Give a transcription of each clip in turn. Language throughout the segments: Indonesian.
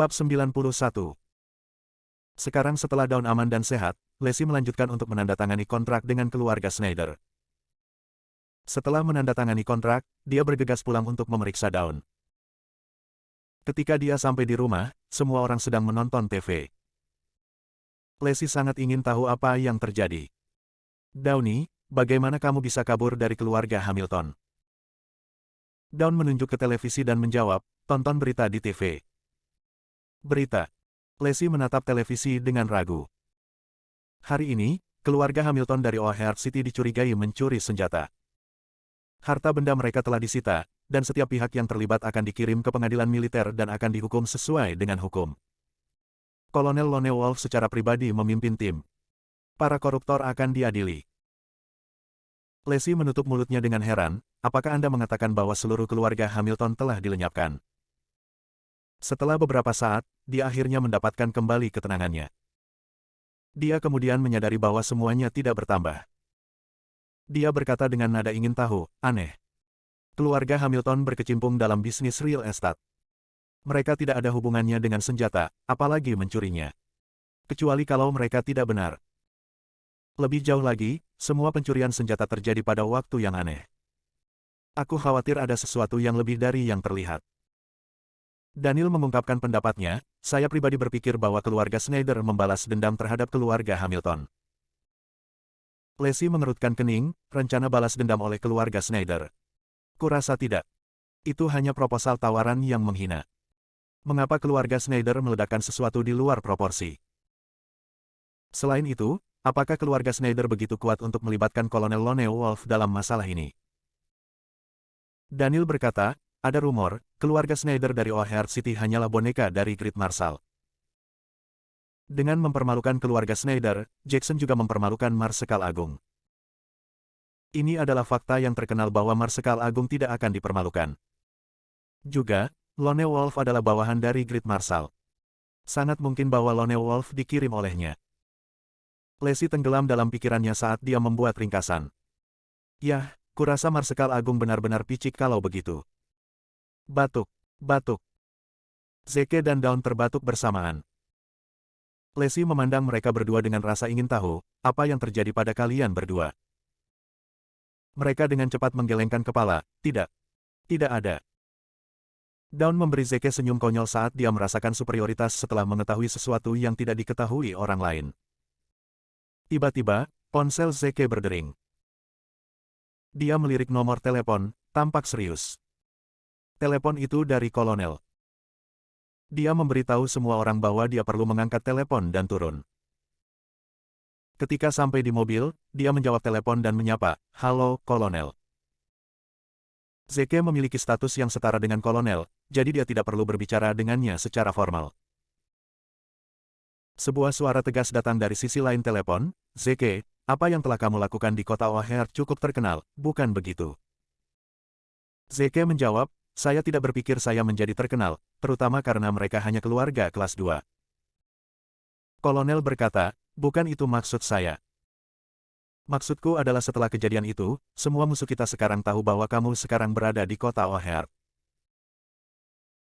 Bab 91. Sekarang setelah Dawn aman dan sehat, Lacey melanjutkan untuk menandatangani kontrak dengan keluarga Schneider. Setelah menandatangani kontrak, dia bergegas pulang untuk memeriksa Dawn. Ketika dia sampai di rumah, semua orang sedang menonton TV. Lacey sangat ingin tahu apa yang terjadi. "Dawny, bagaimana kamu bisa kabur dari keluarga Hamilton?" Dawn menunjuk ke televisi dan menjawab, "Tonton berita di TV." Berita. Lacey menatap televisi dengan ragu. Hari ini, keluarga Hamilton dari O'Hare City dicurigai mencuri senjata. Harta benda mereka telah disita, dan setiap pihak yang terlibat akan dikirim ke pengadilan militer dan akan dihukum sesuai dengan hukum. Kolonel Lone Wolf secara pribadi memimpin tim. Para koruptor akan diadili. Lacey menutup mulutnya dengan heran, apakah Anda mengatakan bahwa seluruh keluarga Hamilton telah dilenyapkan? Setelah beberapa saat, dia akhirnya mendapatkan kembali ketenangannya. Dia kemudian menyadari bahwa semuanya tidak bertambah. Dia berkata dengan nada ingin tahu, "Aneh. Keluarga Hamilton berkecimpung dalam bisnis real estate. Mereka tidak ada hubungannya dengan senjata, apalagi mencurinya. Kecuali kalau mereka tidak benar. Lebih jauh lagi, semua pencurian senjata terjadi pada waktu yang aneh. Aku khawatir ada sesuatu yang lebih dari yang terlihat." Daniel mengungkapkan pendapatnya, "Saya pribadi berpikir bahwa keluarga Schneider membalas dendam terhadap keluarga Hamilton." Lacey mengerutkan kening, rencana balas dendam oleh keluarga Schneider. "Kurasa tidak. Itu hanya proposal tawaran yang menghina. Mengapa keluarga Schneider meledakkan sesuatu di luar proporsi? Selain itu, apakah keluarga Schneider begitu kuat untuk melibatkan Kolonel Lone Wolf dalam masalah ini?" Daniel berkata, "Ada rumor, keluarga Schneider dari O'Hare City hanyalah boneka dari Grid Marshal. Dengan mempermalukan keluarga Schneider, Jackson juga mempermalukan Marsekal Agung. Ini adalah fakta yang terkenal bahwa Marsekal Agung tidak akan dipermalukan. Juga, Lone Wolf adalah bawahan dari Grid Marshal. Sangat mungkin bahwa Lone Wolf dikirim olehnya." Lacey tenggelam dalam pikirannya saat dia membuat ringkasan. "Yah, kurasa Marsekal Agung benar-benar picik kalau begitu." Batuk. Batuk. Zeke dan Dawn terbatuk bersamaan. Lacey memandang mereka berdua dengan rasa ingin tahu, apa yang terjadi pada kalian berdua. Mereka dengan cepat menggelengkan kepala, "Tidak. Tidak ada." Dawn memberi Zeke senyum konyol saat dia merasakan superioritas setelah mengetahui sesuatu yang tidak diketahui orang lain. Tiba-tiba, ponsel Zeke berdering. Dia melirik nomor telepon, tampak serius. Telepon itu dari kolonel. Dia memberitahu semua orang bahwa dia perlu mengangkat telepon dan turun. Ketika sampai di mobil, dia menjawab telepon dan menyapa, "Halo, kolonel." Zeke memiliki status yang setara dengan kolonel, jadi dia tidak perlu berbicara dengannya secara formal. Sebuah suara tegas datang dari sisi lain telepon, "Zeke, apa yang telah kamu lakukan di kota O'Hare cukup terkenal, bukan begitu?" Zeke menjawab, "Saya tidak berpikir saya menjadi terkenal, terutama karena mereka hanya keluarga kelas 2. Kolonel berkata, "Bukan itu maksud saya. Maksudku adalah setelah kejadian itu, semua musuh kita sekarang tahu bahwa kamu sekarang berada di kota O'Hare.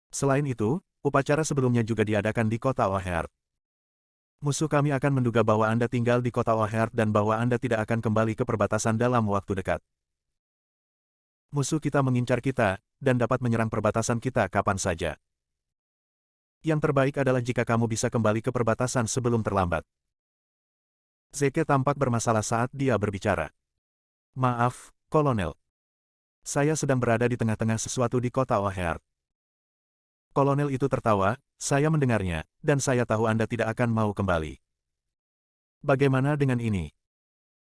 Selain itu, upacara sebelumnya juga diadakan di kota O'Hare. Musuh kami akan menduga bahwa Anda tinggal di kota O'Hare dan bahwa Anda tidak akan kembali ke perbatasan dalam waktu dekat. Musuh kita mengincar kita, dan dapat menyerang perbatasan kita kapan saja. Yang terbaik adalah jika kamu bisa kembali ke perbatasan sebelum terlambat." Zeke tampak bermasalah saat dia berbicara. "Maaf, kolonel. Saya sedang berada di tengah-tengah sesuatu di kota O'Hare." Kolonel itu tertawa, "Saya mendengarnya, dan saya tahu Anda tidak akan mau kembali. Bagaimana dengan ini?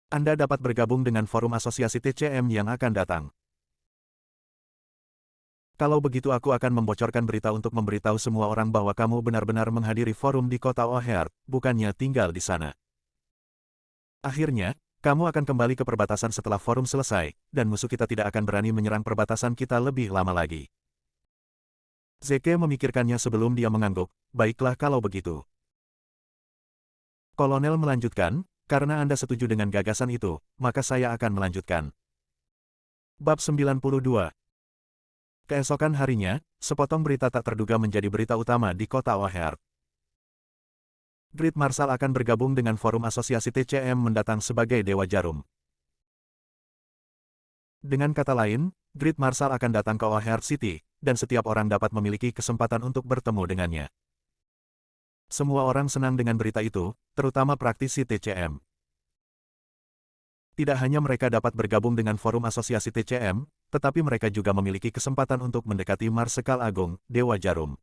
Anda dapat bergabung dengan forum asosiasi TCM yang akan datang. Kalau begitu aku akan membocorkan berita untuk memberitahu semua orang bahwa kamu benar-benar menghadiri forum di kota O'Hare, bukannya tinggal di sana. Akhirnya, kamu akan kembali ke perbatasan setelah forum selesai, dan musuh kita tidak akan berani menyerang perbatasan kita lebih lama lagi." Zeke memikirkannya sebelum dia mengangguk, "Baiklah kalau begitu." Kolonel melanjutkan, "Karena Anda setuju dengan gagasan itu, maka saya akan melanjutkan." Bab 92. Keesokan harinya, sepotong berita tak terduga menjadi berita utama di kota O'Hare. Grid Marshal akan bergabung dengan Forum Asosiasi TCM mendatang sebagai Dewa Jarum. Dengan kata lain, Grid Marshal akan datang ke O'Hare City, dan setiap orang dapat memiliki kesempatan untuk bertemu dengannya. Semua orang senang dengan berita itu, terutama praktisi TCM. Tidak hanya mereka dapat bergabung dengan Forum Asosiasi TCM, tetapi mereka juga memiliki kesempatan untuk mendekati Marsekal Agung, Dewa Jarum.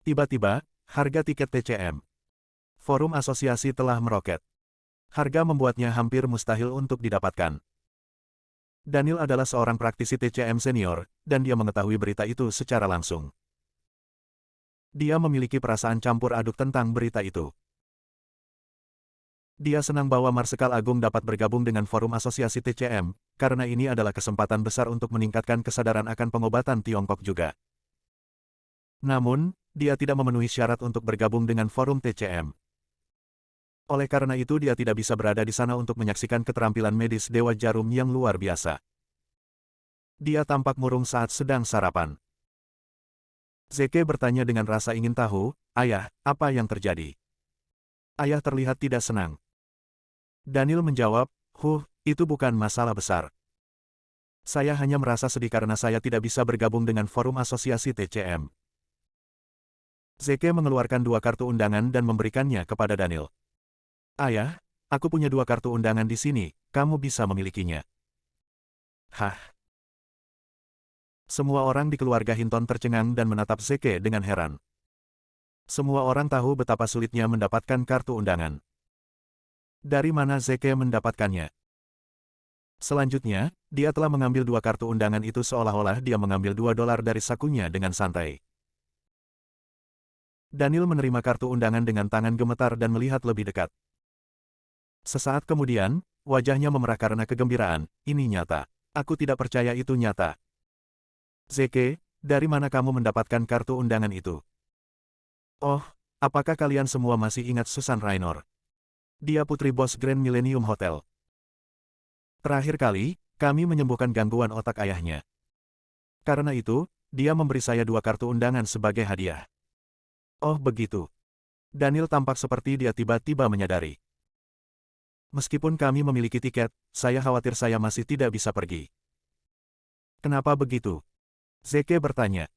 Tiba-tiba, harga tiket TCM Forum Asosiasi telah meroket. Harga membuatnya hampir mustahil untuk didapatkan. Daniel adalah seorang praktisi TCM senior, dan dia mengetahui berita itu secara langsung. Dia memiliki perasaan campur aduk tentang berita itu. Dia senang bahwa Marsekal Agung dapat bergabung dengan Forum Asosiasi TCM, karena ini adalah kesempatan besar untuk meningkatkan kesadaran akan pengobatan Tiongkok juga. Namun, dia tidak memenuhi syarat untuk bergabung dengan Forum TCM. Oleh karena itu dia tidak bisa berada di sana untuk menyaksikan keterampilan medis Dewa Jarum yang luar biasa. Dia tampak murung saat sedang sarapan. Zeke bertanya dengan rasa ingin tahu, "Ayah, apa yang terjadi?" Ayah terlihat tidak senang. Daniel menjawab, itu bukan masalah besar. Saya hanya merasa sedih karena saya tidak bisa bergabung dengan Forum Asosiasi TCM. Zeke mengeluarkan 2 kartu undangan dan memberikannya kepada Daniel. Ayah, aku punya 2 kartu undangan di sini, kamu bisa memilikinya. Hah? Semua orang di keluarga Hinton tercengang dan menatap Zeke dengan heran. Semua orang tahu betapa sulitnya mendapatkan kartu undangan. Dari mana Zeke mendapatkannya? Selanjutnya, dia telah mengambil 2 kartu undangan itu seolah-olah dia mengambil $2 dari sakunya dengan santai. Daniel menerima kartu undangan dengan tangan gemetar dan melihat lebih dekat. Sesaat kemudian, wajahnya memerah karena kegembiraan, ini nyata. Aku tidak percaya itu nyata. Zeke, dari mana kamu mendapatkan kartu undangan itu? Oh, apakah kalian semua masih ingat Susan Raynor? Dia putri bos Grand Millennium Hotel. Terakhir kali, kami menyembuhkan gangguan otak ayahnya. Karena itu, dia memberi saya 2 kartu undangan sebagai hadiah. Oh begitu. Daniel tampak seperti dia tiba-tiba menyadari. Meskipun kami memiliki tiket, saya khawatir saya masih tidak bisa pergi. Kenapa begitu? Zeke bertanya.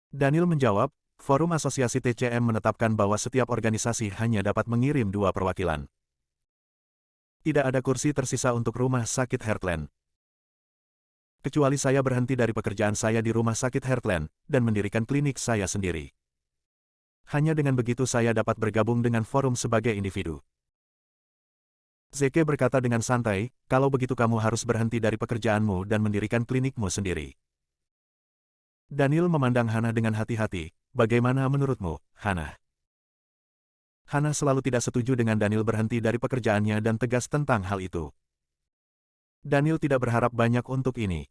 Daniel menjawab, Forum Asosiasi TCM menetapkan bahwa setiap organisasi hanya dapat mengirim 2 perwakilan. Tidak ada kursi tersisa untuk rumah sakit Heartland. Kecuali saya berhenti dari pekerjaan saya di rumah sakit Heartland, dan mendirikan klinik saya sendiri. Hanya dengan begitu saya dapat bergabung dengan forum sebagai individu. Zeke berkata dengan santai, kalau begitu kamu harus berhenti dari pekerjaanmu dan mendirikan klinikmu sendiri. Daniel memandang Hannah dengan hati-hati, bagaimana menurutmu, Hannah? Hannah selalu tidak setuju dengan Daniel berhenti dari pekerjaannya dan tegas tentang hal itu. Daniel tidak berharap banyak untuk ini.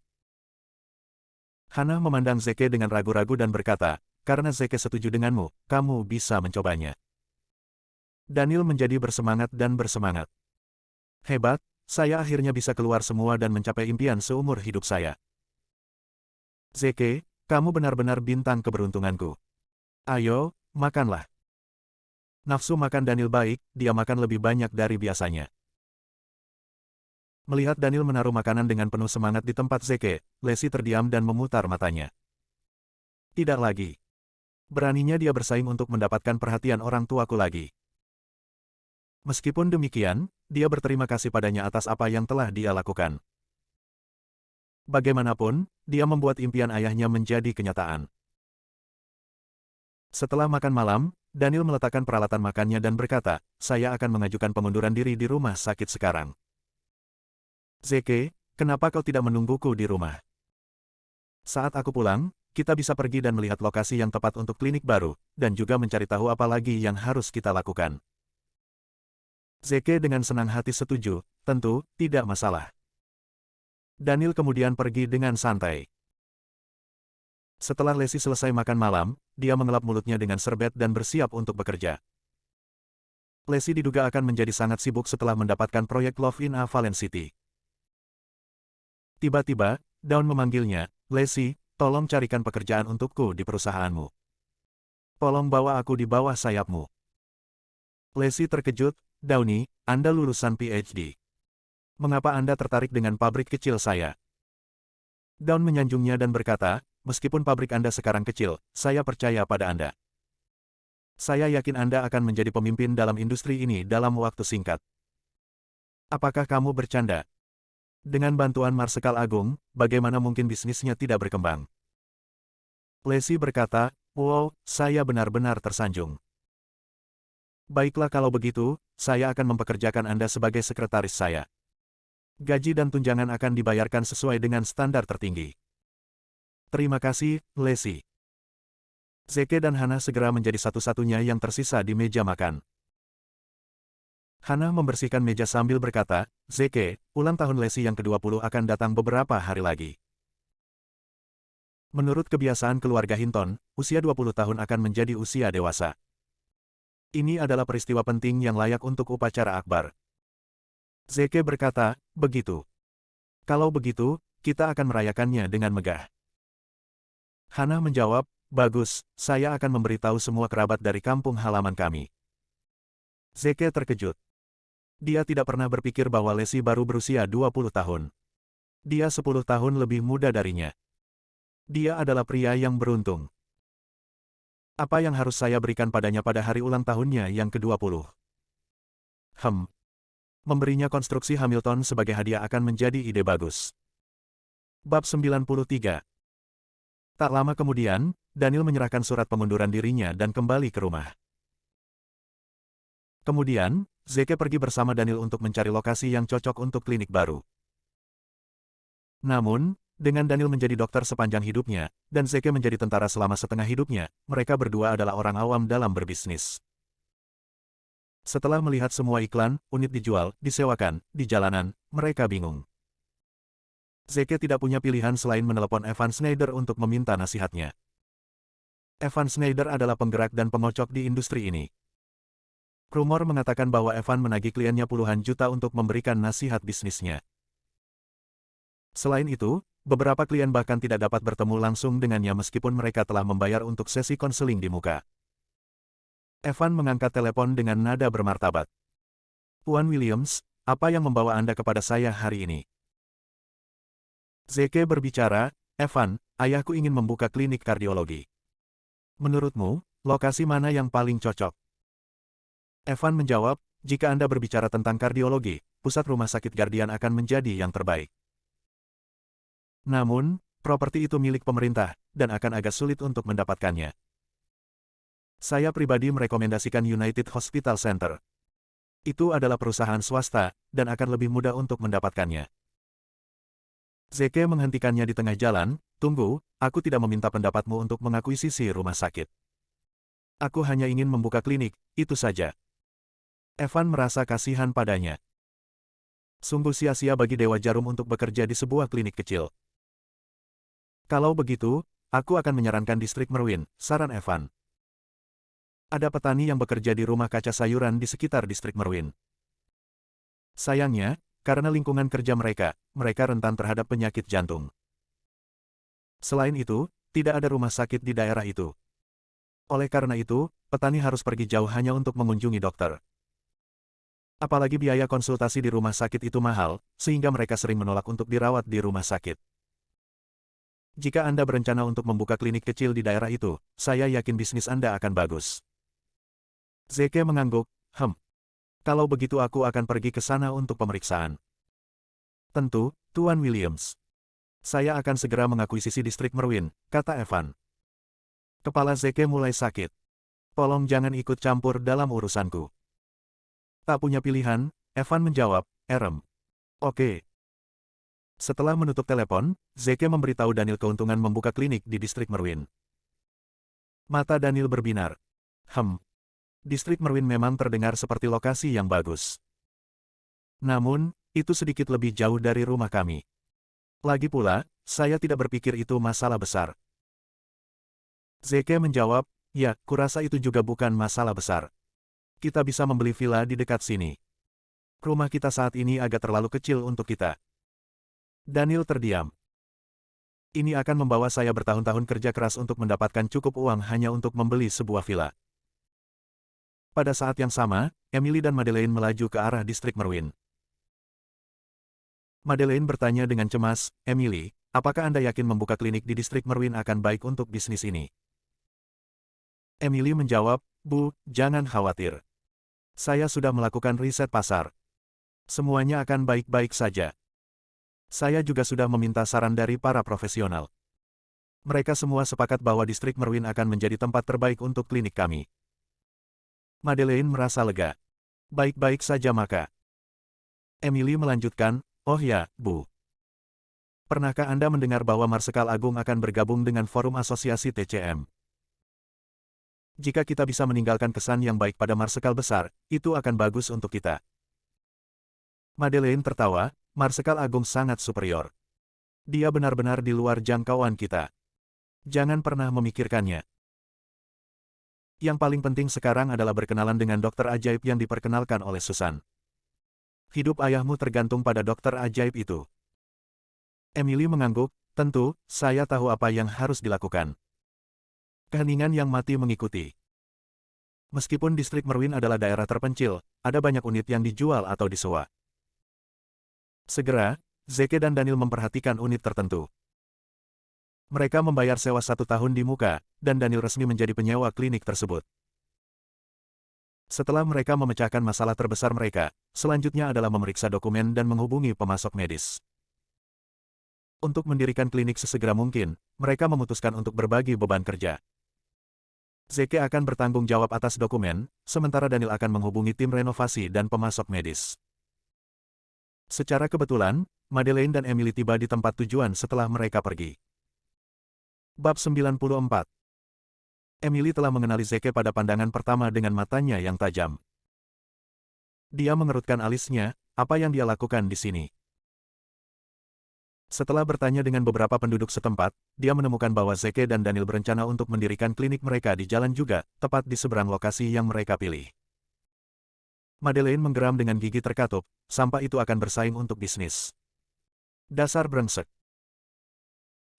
Hannah memandang Zeke dengan ragu-ragu dan berkata, karena Zeke setuju denganmu, kamu bisa mencobanya. Daniel menjadi bersemangat dan bersemangat. Hebat, saya akhirnya bisa keluar semua dan mencapai impian seumur hidup saya. Zeke, kamu benar-benar bintang keberuntunganku. Ayo, makanlah. Nafsu makan Daniel baik, dia makan lebih banyak dari biasanya. Melihat Daniel menaruh makanan dengan penuh semangat di tempat Zeke, Lacey terdiam dan memutar matanya. Tidak lagi. Beraninya dia bersaing untuk mendapatkan perhatian orang tuaku lagi. Meskipun demikian, dia berterima kasih padanya atas apa yang telah dia lakukan. Bagaimanapun, dia membuat impian ayahnya menjadi kenyataan. Setelah makan malam, Daniel meletakkan peralatan makannya dan berkata, saya akan mengajukan pengunduran diri di rumah sakit sekarang. Zeke, kenapa kau tidak menungguku di rumah? Saat aku pulang, kita bisa pergi dan melihat lokasi yang tepat untuk klinik baru, dan juga mencari tahu apa lagi yang harus kita lakukan. Zeke dengan senang hati setuju, tentu, tidak masalah. Daniel kemudian pergi dengan santai. Setelah Lacey selesai makan malam, dia mengelap mulutnya dengan serbet dan bersiap untuk bekerja. Lacey diduga akan menjadi sangat sibuk setelah mendapatkan proyek Love in a Fallen City. Tiba-tiba, Daun memanggilnya, Lacey, tolong carikan pekerjaan untukku di perusahaanmu. Tolong bawa aku di bawah sayapmu. Lacey terkejut, Downey, Anda lulusan PhD. Mengapa Anda tertarik dengan pabrik kecil saya? Dawn menyanjungnya dan berkata, meskipun pabrik Anda sekarang kecil, saya percaya pada Anda. Saya yakin Anda akan menjadi pemimpin dalam industri ini dalam waktu singkat. Apakah kamu bercanda? Dengan bantuan Marsekal Agung, bagaimana mungkin bisnisnya tidak berkembang? Lacey berkata, wow, saya benar-benar tersanjung. Baiklah kalau begitu, saya akan mempekerjakan Anda sebagai sekretaris saya. Gaji dan tunjangan akan dibayarkan sesuai dengan standar tertinggi. Terima kasih, Lacey. Zeke dan Hana segera menjadi satu-satunya yang tersisa di meja makan. Hana membersihkan meja sambil berkata, Zeke, ulang tahun Lacey yang ke-20 akan datang beberapa hari lagi. Menurut kebiasaan keluarga Hinton, usia 20 tahun akan menjadi usia dewasa. Ini adalah peristiwa penting yang layak untuk upacara akbar. Zeke berkata, begitu. Kalau begitu, kita akan merayakannya dengan megah. Hana menjawab, bagus, saya akan memberitahu semua kerabat dari kampung halaman kami. Zeke terkejut. Dia tidak pernah berpikir bahwa Lacey baru berusia 20 tahun. Dia 10 tahun lebih muda darinya. Dia adalah pria yang beruntung. Apa yang harus saya berikan padanya pada hari ulang tahunnya yang ke-20? Memberinya konstruksi Hamilton sebagai hadiah akan menjadi ide bagus. Bab 93. Tak lama kemudian, Daniel menyerahkan surat pengunduran dirinya dan kembali ke rumah. Kemudian, Zeke pergi bersama Daniel untuk mencari lokasi yang cocok untuk klinik baru. Namun, dengan Daniel menjadi dokter sepanjang hidupnya, dan Zeke menjadi tentara selama setengah hidupnya, mereka berdua adalah orang awam dalam berbisnis. Setelah melihat semua iklan, unit dijual, disewakan, di jalanan, mereka bingung. Zeke tidak punya pilihan selain menelepon Evan Schneider untuk meminta nasihatnya. Evan Schneider adalah penggerak dan pengocok di industri ini. Rumor mengatakan bahwa Evan menagih kliennya puluhan juta untuk memberikan nasihat bisnisnya. Selain itu, beberapa klien bahkan tidak dapat bertemu langsung dengannya meskipun mereka telah membayar untuk sesi konseling di muka. Evan mengangkat telepon dengan nada bermartabat. Tuan Williams, apa yang membawa Anda kepada saya hari ini? Zeke berbicara, Evan, ayahku ingin membuka klinik kardiologi. Menurutmu, lokasi mana yang paling cocok? Evan menjawab, jika Anda berbicara tentang kardiologi, pusat rumah sakit Guardian akan menjadi yang terbaik. Namun, properti itu milik pemerintah, dan akan agak sulit untuk mendapatkannya. Saya pribadi merekomendasikan United Hospital Center. Itu adalah perusahaan swasta, dan akan lebih mudah untuk mendapatkannya. Zeke menghentikannya di tengah jalan, tunggu, aku tidak meminta pendapatmu untuk mengakuisisi rumah sakit. Aku hanya ingin membuka klinik, itu saja. Evan merasa kasihan padanya. Sungguh sia-sia bagi Dewa Jarum untuk bekerja di sebuah klinik kecil. Kalau begitu, aku akan menyarankan distrik Merwin, saran Evan. Ada petani yang bekerja di rumah kaca sayuran di sekitar distrik Merwin. Sayangnya, karena lingkungan kerja mereka rentan terhadap penyakit jantung. Selain itu, tidak ada rumah sakit di daerah itu. Oleh karena itu, petani harus pergi jauh hanya untuk mengunjungi dokter. Apalagi biaya konsultasi di rumah sakit itu mahal, sehingga mereka sering menolak untuk dirawat di rumah sakit. Jika Anda berencana untuk membuka klinik kecil di daerah itu, saya yakin bisnis Anda akan bagus. Zeke mengangguk, Kalau begitu aku akan pergi ke sana untuk pemeriksaan. Tentu, Tuan Williams. Saya akan segera mengakuisisi distrik Merwin, kata Evan. Kepala Zeke mulai sakit. Tolong jangan ikut campur dalam urusanku. Tak punya pilihan, Evan menjawab, Oke. Setelah menutup telepon, Zeke memberitahu Daniel keuntungan membuka klinik di distrik Merwin. Mata Daniel berbinar. Distrik Merwin memang terdengar seperti lokasi yang bagus. Namun, itu sedikit lebih jauh dari rumah kami. Lagi pula, saya tidak berpikir itu masalah besar. Zeke menjawab, ya, kurasa itu juga bukan masalah besar. Kita bisa membeli villa di dekat sini. Rumah kita saat ini agak terlalu kecil untuk kita. Daniel terdiam. Ini akan membawa saya bertahun-tahun kerja keras untuk mendapatkan cukup uang hanya untuk membeli sebuah villa. Pada saat yang sama, Emily dan Madeleine melaju ke arah distrik Merwin. Madeleine bertanya dengan cemas, Emily, apakah Anda yakin membuka klinik di distrik Merwin akan baik untuk bisnis ini? Emily menjawab, Bu, jangan khawatir. Saya sudah melakukan riset pasar. Semuanya akan baik-baik saja. Saya juga sudah meminta saran dari para profesional. Mereka semua sepakat bahwa distrik Merwin akan menjadi tempat terbaik untuk klinik kami. Madeleine merasa lega. Baik-baik saja maka. Emily melanjutkan, oh ya, Bu. Pernahkah Anda mendengar bahwa Marsekal Agung akan bergabung dengan Forum Asosiasi TCM? Jika kita bisa meninggalkan kesan yang baik pada Marsekal besar, itu akan bagus untuk kita. Madeleine tertawa, Marsekal Agung sangat superior. Dia benar-benar di luar jangkauan kita. Jangan pernah memikirkannya. Yang paling penting sekarang adalah berkenalan dengan dokter ajaib yang diperkenalkan oleh Susan. Hidup ayahmu tergantung pada dokter ajaib itu. Emily mengangguk, tentu, saya tahu apa yang harus dilakukan. Keheningan yang mati mengikuti. Meskipun distrik Merwin adalah daerah terpencil, ada banyak unit yang dijual atau disewa. Segera, Zeke dan Daniel memperhatikan unit tertentu. Mereka membayar sewa 1 tahun di muka, dan Daniel resmi menjadi penyewa klinik tersebut. Setelah mereka memecahkan masalah terbesar mereka, selanjutnya adalah memeriksa dokumen dan menghubungi pemasok medis. Untuk mendirikan klinik sesegera mungkin, mereka memutuskan untuk berbagi beban kerja. Zeke akan bertanggung jawab atas dokumen, sementara Daniel akan menghubungi tim renovasi dan pemasok medis. Secara kebetulan, Madeleine dan Emily tiba di tempat tujuan setelah mereka pergi. Bab 94. Emily telah mengenali Zeke pada pandangan pertama dengan matanya yang tajam. Dia mengerutkan alisnya, apa yang dia lakukan di sini? Setelah bertanya dengan beberapa penduduk setempat, dia menemukan bahwa Zeke dan Daniel berencana untuk mendirikan klinik mereka di jalan juga, tepat di seberang lokasi yang mereka pilih. Madeleine menggeram dengan gigi terkatup, sampah itu akan bersaing untuk bisnis. Dasar brengsek.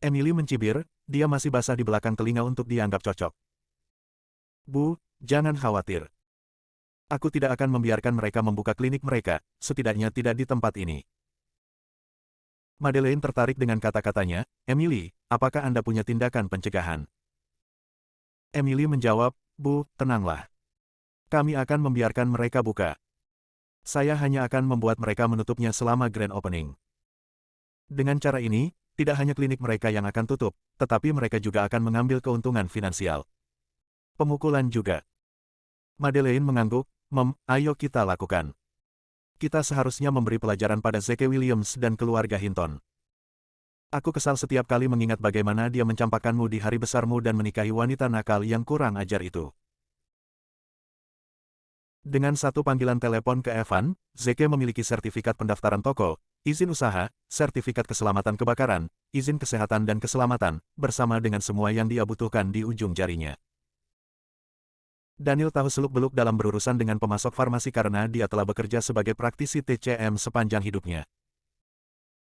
Emily mencibir, dia masih basah di belakang telinga untuk dianggap cocok. Bu, jangan khawatir. Aku tidak akan membiarkan mereka membuka klinik mereka, setidaknya tidak di tempat ini. Madeleine tertarik dengan kata-katanya, Emily, apakah Anda punya tindakan pencegahan? Emily menjawab, Bu, tenanglah. Kami akan membiarkan mereka buka. Saya hanya akan membuat mereka menutupnya selama grand opening. Dengan cara ini, tidak hanya klinik mereka yang akan tutup, tetapi mereka juga akan mengambil keuntungan finansial. Pemukulan juga. Madeleine mengangguk, ayo kita lakukan. Kita seharusnya memberi pelajaran pada Zeke Williams dan keluarga Hinton. Aku kesal setiap kali mengingat bagaimana dia mencampakkanmu di hari besarmu dan menikahi wanita nakal yang kurang ajar itu. Dengan satu panggilan telepon ke Evan, Zeke memiliki sertifikat pendaftaran toko, izin usaha, sertifikat keselamatan kebakaran, izin kesehatan dan keselamatan, bersama dengan semua yang dia butuhkan di ujung jarinya. Daniel tahu seluk-beluk dalam berurusan dengan pemasok farmasi karena dia telah bekerja sebagai praktisi TCM sepanjang hidupnya.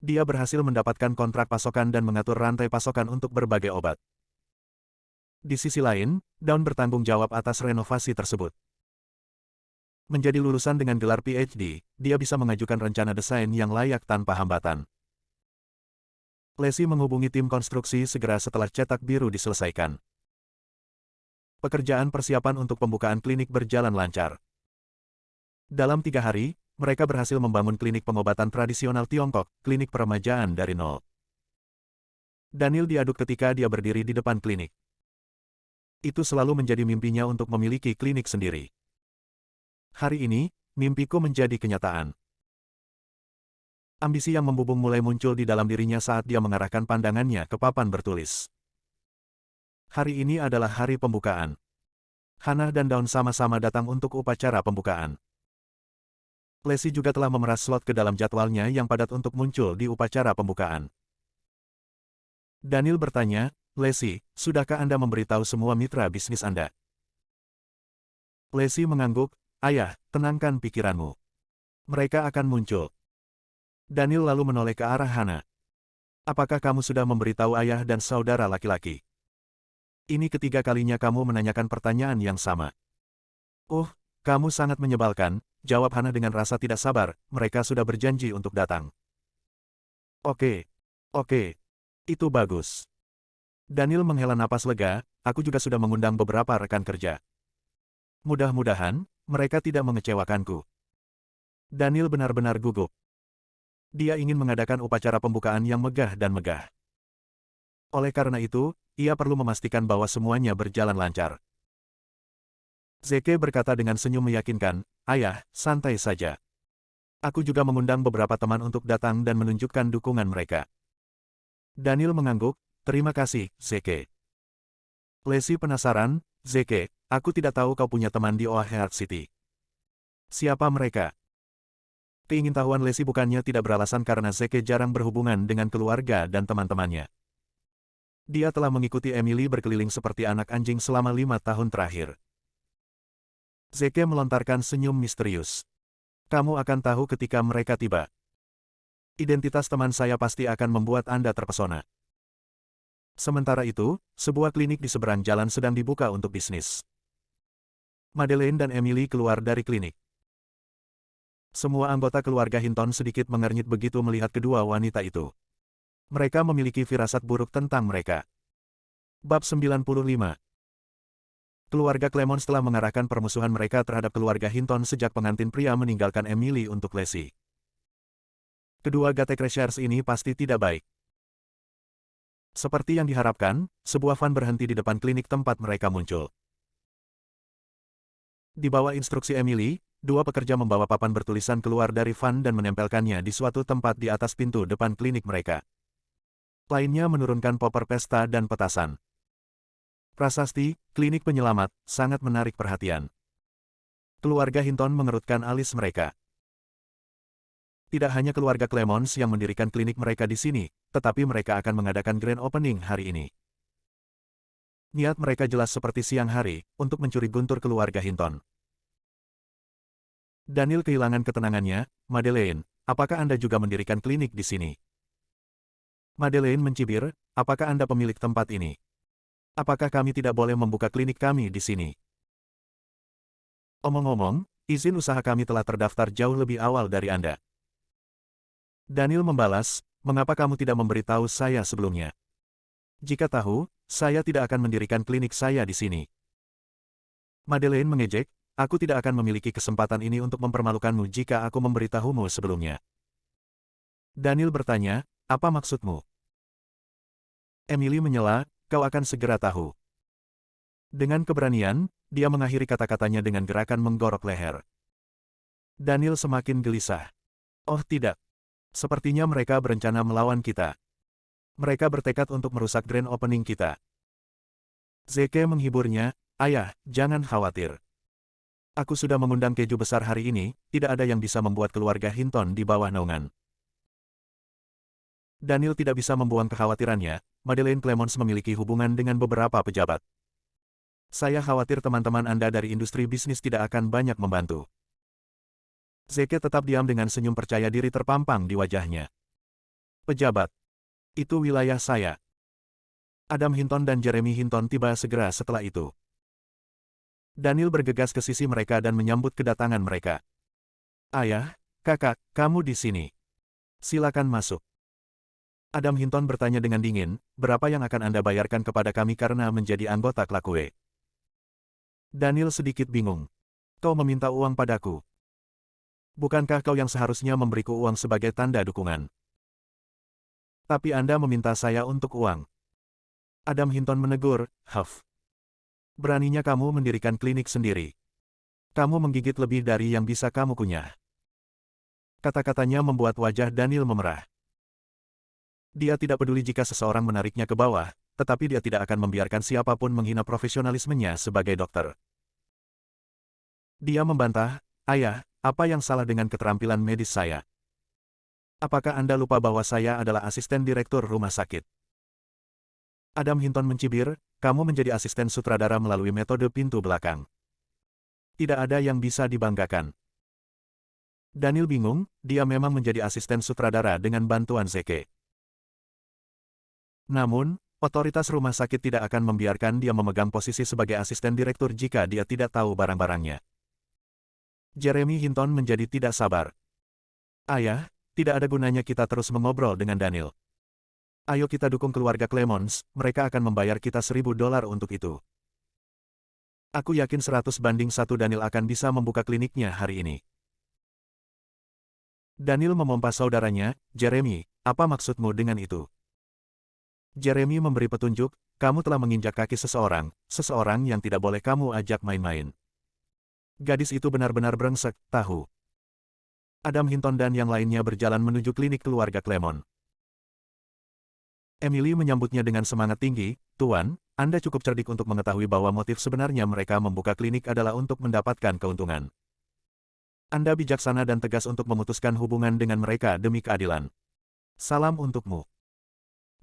Dia berhasil mendapatkan kontrak pasokan dan mengatur rantai pasokan untuk berbagai obat. Di sisi lain, Dawn bertanggung jawab atas renovasi tersebut. Menjadi lulusan dengan gelar PhD, dia bisa mengajukan rencana desain yang layak tanpa hambatan. Lacey menghubungi tim konstruksi segera setelah cetak biru diselesaikan. Pekerjaan persiapan untuk pembukaan klinik berjalan lancar. Dalam 3 hari, mereka berhasil membangun klinik pengobatan tradisional Tiongkok, klinik peremajaan dari nol. Daniel diaduk ketika dia berdiri di depan klinik. Itu selalu menjadi mimpinya untuk memiliki klinik sendiri. Hari ini, mimpiku menjadi kenyataan. Ambisi yang membubung mulai muncul di dalam dirinya saat dia mengarahkan pandangannya ke papan bertulis. Hari ini adalah hari pembukaan. Hannah dan Dawn sama-sama datang untuk upacara pembukaan. Lacey juga telah memeras slot ke dalam jadwalnya yang padat untuk muncul di upacara pembukaan. Daniel bertanya, Lacey, sudahkah Anda memberitahu semua mitra bisnis Anda? Lacey mengangguk, Ayah, tenangkan pikiranmu. Mereka akan muncul. Daniel lalu menoleh ke arah Hannah. Apakah kamu sudah memberitahu ayah dan saudara laki-laki? Ini ketiga kalinya kamu menanyakan pertanyaan yang sama. Kamu sangat menyebalkan, jawab Hana dengan rasa tidak sabar, mereka sudah berjanji untuk datang. Oke. Oke. Itu bagus. Daniel menghela napas lega, aku juga sudah mengundang beberapa rekan kerja. Mudah-mudahan, mereka tidak mengecewakanku. Daniel benar-benar gugup. Dia ingin mengadakan upacara pembukaan yang megah dan megah. Oleh karena itu, ia perlu memastikan bahwa semuanya berjalan lancar. Zeke berkata dengan senyum meyakinkan, "Ayah, santai saja. Aku juga mengundang beberapa teman untuk datang dan menunjukkan dukungan mereka." Daniel mengangguk, "Terima kasih, Zeke." Lacey penasaran, "Zeke, aku tidak tahu kau punya teman di Oak City. Siapa mereka?" Keingintahuan Lacey bukannya tidak beralasan karena Zeke jarang berhubungan dengan keluarga dan teman-temannya. Dia telah mengikuti Emily berkeliling seperti anak anjing selama 5 tahun terakhir. Zeke melontarkan senyum misterius. "Kamu akan tahu ketika mereka tiba. Identitas teman saya pasti akan membuat Anda terpesona." Sementara itu, sebuah klinik di seberang jalan sedang dibuka untuk bisnis. Madeleine dan Emily keluar dari klinik. Semua anggota keluarga Hinton sedikit mengernyit begitu melihat kedua wanita itu. Mereka memiliki firasat buruk tentang mereka. Bab 95. Keluarga Clemons telah mengarahkan permusuhan mereka terhadap keluarga Hinton sejak pengantin pria meninggalkan Emily untuk Lacey. Kedua Gatek Rashers ini pasti tidak baik. Seperti yang diharapkan, sebuah van berhenti di depan klinik tempat mereka muncul. Di bawah instruksi Emily, dua pekerja membawa papan bertulisan keluar dari van dan menempelkannya di suatu tempat di atas pintu depan klinik mereka. Lainnya menurunkan popor pesta dan petasan. Prasasti, klinik penyelamat, sangat menarik perhatian. Keluarga Hinton mengerutkan alis mereka. Tidak hanya keluarga Clemons yang mendirikan klinik mereka di sini, tetapi mereka akan mengadakan grand opening hari ini. Niat mereka jelas seperti siang hari, untuk mencuri guntur keluarga Hinton. Daniel kehilangan ketenangannya, "Madeleine, apakah Anda juga mendirikan klinik di sini?" Madeleine mencibir, "Apakah Anda pemilik tempat ini? Apakah kami tidak boleh membuka klinik kami di sini?" "Omong-omong, izin usaha kami telah terdaftar jauh lebih awal dari Anda." Daniel membalas, "Mengapa kamu tidak memberitahu saya sebelumnya? Jika tahu, saya tidak akan mendirikan klinik saya di sini." Madeleine mengejek, "Aku tidak akan memiliki kesempatan ini untuk mempermalukanmu jika aku memberitahumu sebelumnya." Daniel bertanya, "Apa maksudmu?" Emily menyela, "Kau akan segera tahu." Dengan keberanian, dia mengakhiri kata-katanya dengan gerakan menggorok leher. Daniel semakin gelisah. "Oh tidak. Sepertinya mereka berencana melawan kita. Mereka bertekad untuk merusak grand opening kita." Zeke menghiburnya, "Ayah, jangan khawatir. Aku sudah mengundang keju besar hari ini, tidak ada yang bisa membuat keluarga Hinton di bawah naungan." Daniel tidak bisa membuang kekhawatirannya, Madeleine Clemons memiliki hubungan dengan beberapa pejabat. "Saya khawatir teman-teman Anda dari industri bisnis tidak akan banyak membantu." Zeke tetap diam dengan senyum percaya diri terpampang di wajahnya. "Pejabat. Itu wilayah saya." Adam Hinton dan Jeremy Hinton tiba segera setelah itu. Daniel bergegas ke sisi mereka dan menyambut kedatangan mereka. "Ayah, kakak, kamu di sini. Silakan masuk." Adam Hinton bertanya dengan dingin, "Berapa yang akan Anda bayarkan kepada kami karena menjadi anggota Klakue?" Daniel sedikit bingung. "Kau meminta uang padaku. Bukankah kau yang seharusnya memberiku uang sebagai tanda dukungan? Tapi Anda meminta saya untuk uang." Adam Hinton menegur, "Huff. Beraninya kamu mendirikan klinik sendiri. Kamu menggigit lebih dari yang bisa kamu kunyah." Kata-katanya membuat wajah Daniel memerah. Dia tidak peduli jika seseorang menariknya ke bawah, tetapi dia tidak akan membiarkan siapapun menghina profesionalismenya sebagai dokter. Dia membantah, "Ayah, apa yang salah dengan keterampilan medis saya? Apakah Anda lupa bahwa saya adalah asisten direktur rumah sakit?" Adam Hinton mencibir, "Kamu menjadi asisten sutradara melalui metode pintu belakang. Tidak ada yang bisa dibanggakan." Daniel bingung, dia memang menjadi asisten sutradara dengan bantuan Zeke. Namun, otoritas rumah sakit tidak akan membiarkan dia memegang posisi sebagai asisten direktur jika dia tidak tahu barang-barangnya. Jeremy Hinton menjadi tidak sabar. Ayah, tidak ada gunanya kita terus mengobrol dengan Daniel. Ayo kita dukung keluarga Clemons, mereka akan membayar kita $1.000 untuk itu. Aku yakin 100-1 Daniel akan bisa membuka kliniknya hari ini. Daniel memompa saudaranya, Jeremy, apa maksudmu dengan itu? Jeremy memberi petunjuk, kamu telah menginjak kaki seseorang yang tidak boleh kamu ajak main-main. Gadis itu benar-benar brengsek, tahu. Adam Hinton dan yang lainnya berjalan menuju klinik keluarga Clemon. Emily menyambutnya dengan semangat tinggi, Tuan, Anda cukup cerdik untuk mengetahui bahwa motif sebenarnya mereka membuka klinik adalah untuk mendapatkan keuntungan. Anda bijaksana dan tegas untuk memutuskan hubungan dengan mereka demi keadilan. Salam untukmu.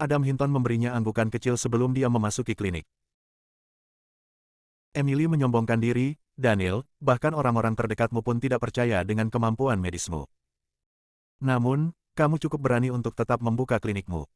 Adam Hinton memberinya anggukan kecil sebelum dia memasuki klinik. Emily menyombongkan diri, Daniel, bahkan orang-orang terdekatmu pun tidak percaya dengan kemampuan medismu. Namun, kamu cukup berani untuk tetap membuka klinikmu.